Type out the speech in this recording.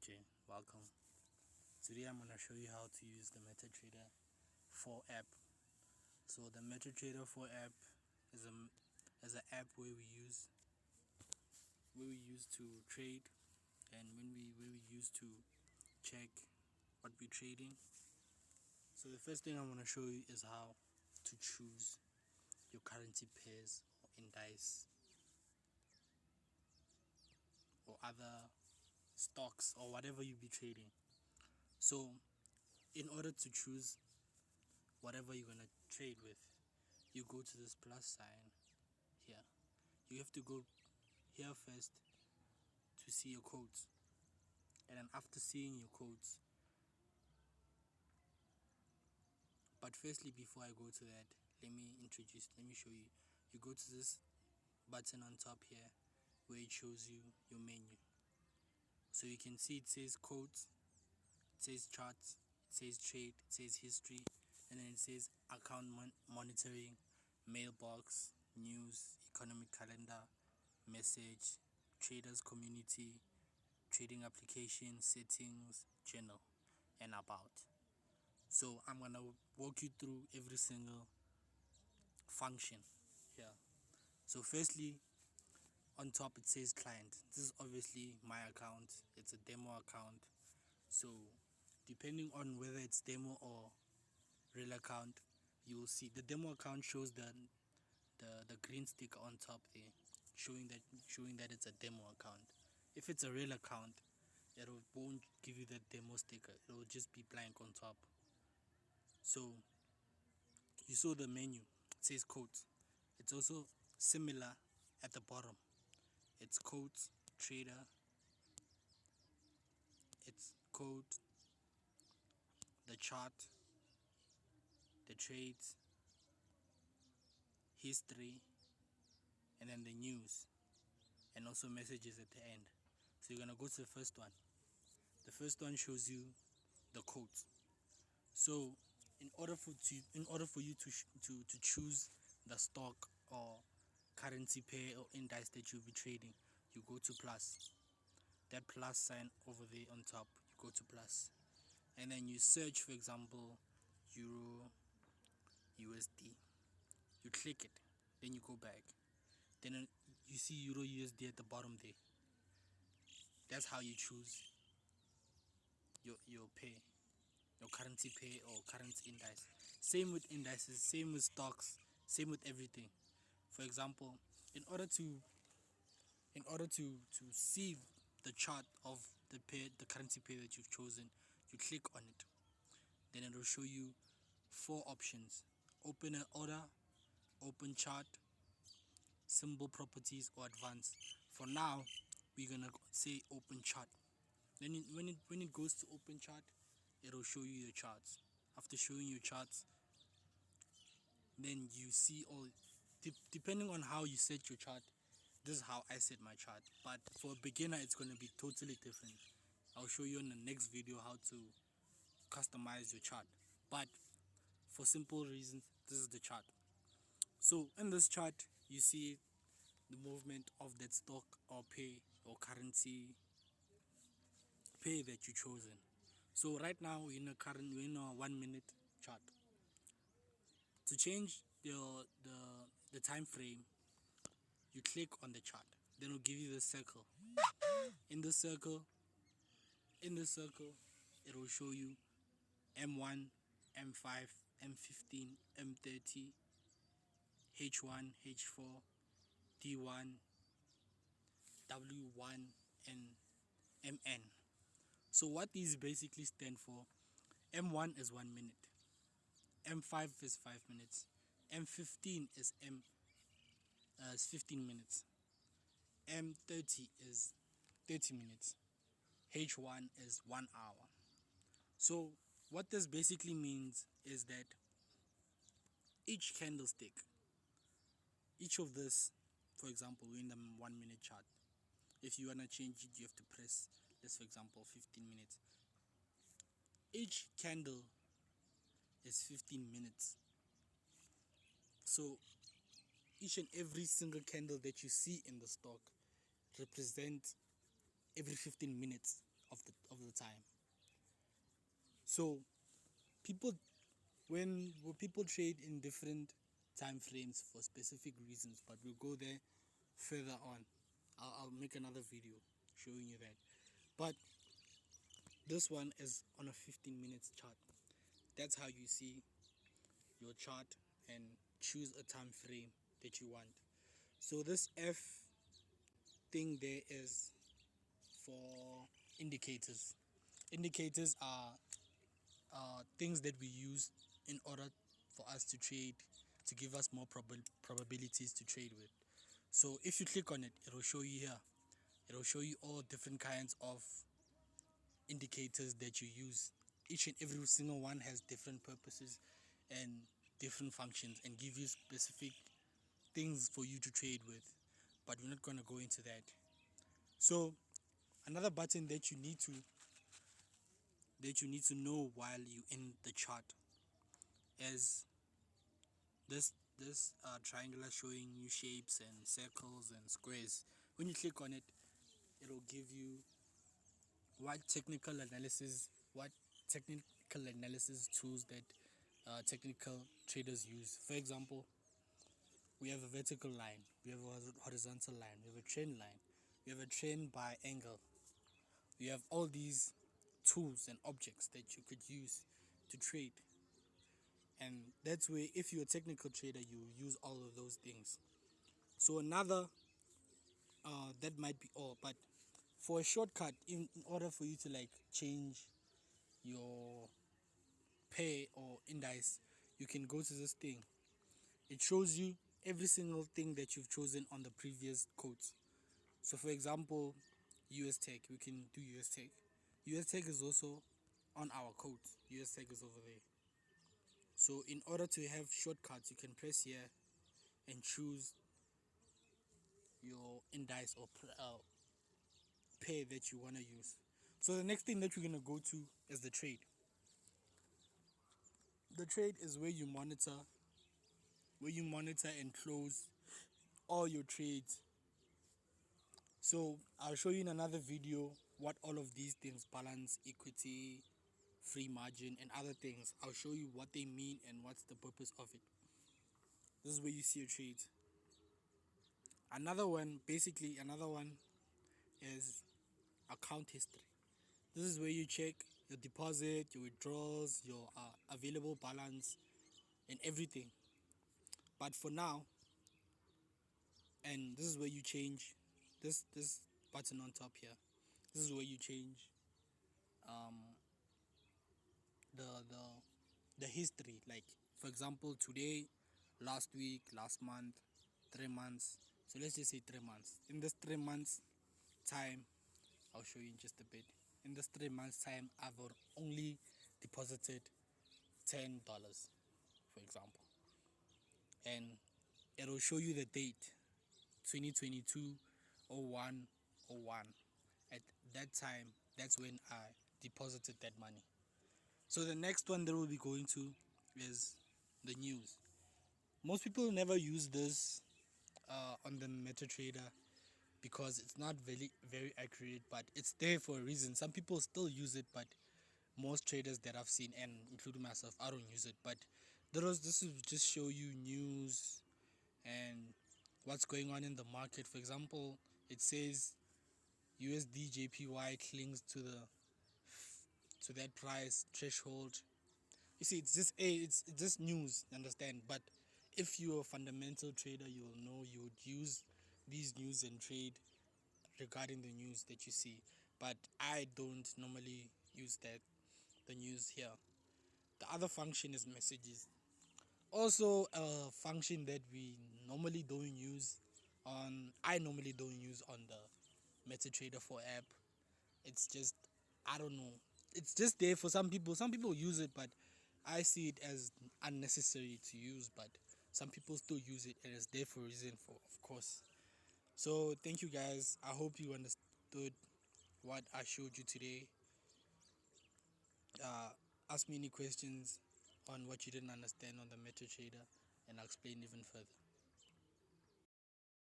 Okay, welcome. Today I'm gonna show you how to use the Metatrader 4 app. So the Metatrader 4 app is an app where we use to trade, and where we use to check what we're trading. So the first thing I'm gonna show you is how to choose your currency pairs or indice or other stocks or whatever you be trading. So in order to choose whatever you're gonna trade with, you go to this plus sign here. You have to go here first to see your codes, and then after seeing your codes, but firstly, before I go to that, let me show you. You go to this button on top here where it shows you your menu. So you can see it says codes, it says charts, it says trade, it says history, and then it says account monitoring, mailbox, news, economic calendar, message, traders community, trading application, settings, journal, and about. So I'm gonna walk you through every single function here. So firstly, on top it says client. This is obviously my account. It's a demo account. So depending on whether it's demo or real account, you will see the demo account shows the green sticker on top there, showing that it's a demo account. If it's a real account, it won't give you the demo sticker. It will just be blank on top. So you saw the menu. It says codes. It's also similar at the bottom. It's codes, trader, it's code, the chart, the trades, history, and then the news, and also messages at the end. So you're gonna go to the first one. The first one shows you the codes. So in order for you to choose the stock or currency pair or index that you'll be trading, you go to plus. That plus sign over there on top, you go to plus, and then you search, for example, Euro USD. You click it, then you go back, then you see Euro USD at the bottom there. That's how you choose your pair, your currency pair or currency index. Same with indices, same with stocks, same with everything. For example, in order to see the chart of the currency pair that you've chosen, you click on it. Then it will show you 4 options: open an order, open chart, symbol properties, or advanced. For now, we're gonna say open chart. Then when it goes to open chart, it'll show you your charts. After showing you charts, then you see all, depending on how you set your chart. This is how I set my chart, but for a beginner it's going to be totally different. I'll show you in the next video how to customize your chart, but for simple reasons, this is the chart. So in this chart, you see the movement of that stock or pair or currency pair that you chosen. So right now we're in a 1 minute chart. To change the time frame, you click on the chart, then it'll give you the circle. In the circle, it will show you M1, M5, M15, M30, H1, H4, D1, W1, and MN. So what these basically stand for: M1 is 1 minute, M5 is 5 minutes, M15 is 15 minutes, M30 is 30 minutes, H1 is 1 hour. So what this basically means is that each candlestick, each of this, for example, we're in the 1 minute chart. If you want to change it, you have to press this, for example, 15 minutes. Each candle is 15 minutes. So each and every single candle that you see in the stock represents every 15 minutes of the time. So people when people trade in different time frames for specific reasons, but we'll go there further on. I'll make another video showing you that. But this one is on a 15 minutes chart. That's how you see your chart and choose a time frame that you want. So this F thing there is for indicators. Indicators are things that we use in order for us to trade, to give us more probabilities to trade with. So if you click on it, it'll show you here. It'll show you all different kinds of indicators that you use. Each and every single one has different purposes and different functions, and give you specific things for you to trade with. But we're not going to go into that. So another button that you need to know while you in the chart is this triangular showing you shapes and circles and squares. When you click on it, it'll give you what technical analysis tools that technical traders use. For example, we have a vertical line, we have a horizontal line, we have a trend line, we have a trend by angle. We have all these tools and objects that you could use to trade. And that's where, if you're a technical trader, you use all of those things. So another, that might be all, but for a shortcut, in order for you to like change your pair or index, you can go to this thing. It shows you every single thing that you've chosen on the previous codes. So for example, US Tech, we can do US Tech. US Tech is also on our code. US Tech is over there. So in order to have shortcuts, you can press here and choose your index or pair that you want to use. So the next thing that we're going to go to is the trade. The trade is where you monitor and close all your trades. So I'll show you in another video what all of these things, balance, equity, free margin, and other things. I'll show you what they mean and what's the purpose of it. This is where you see your trades. Another one is account history. This is where you check your deposit, your withdrawals, your available balance, and everything. But for now, and this is where you change this button on top here. This is where you change um, the history. Like for example, today, last week, last month, 3 months. So let's just say 3 months. In this 3 months time, I'll show you in just a bit. In this 3 months time, I've only deposited $10, for example, and it'll show you the date, 2022 01 01. At that time, that's when I deposited that money. So the next one that we'll be going to is the news. Most people never use this on the Metatrader because it's not very accurate, but it's there for a reason. Some people still use it, but most traders that I've seen, and including myself, I don't use it. But this will just show you news and what's going on in the market. For example, it says USD JPY clings to that price threshold. You see, it's just news, understand? But if you're a fundamental trader, you'll know you would use these news and trade regarding the news that you see. But I don't normally use the news here. The other function is messages. Also a function that I normally don't use on the Metatrader 4 app. It's just, I don't know. It's just there for some people. Some people use it, but I see it as unnecessary to use. But some people still use it, and it's there for a reason, of course. So thank you guys. I hope you understood what I showed you today. Ask me any questions on what you didn't understand on the Metatrader, and I'll explain even further.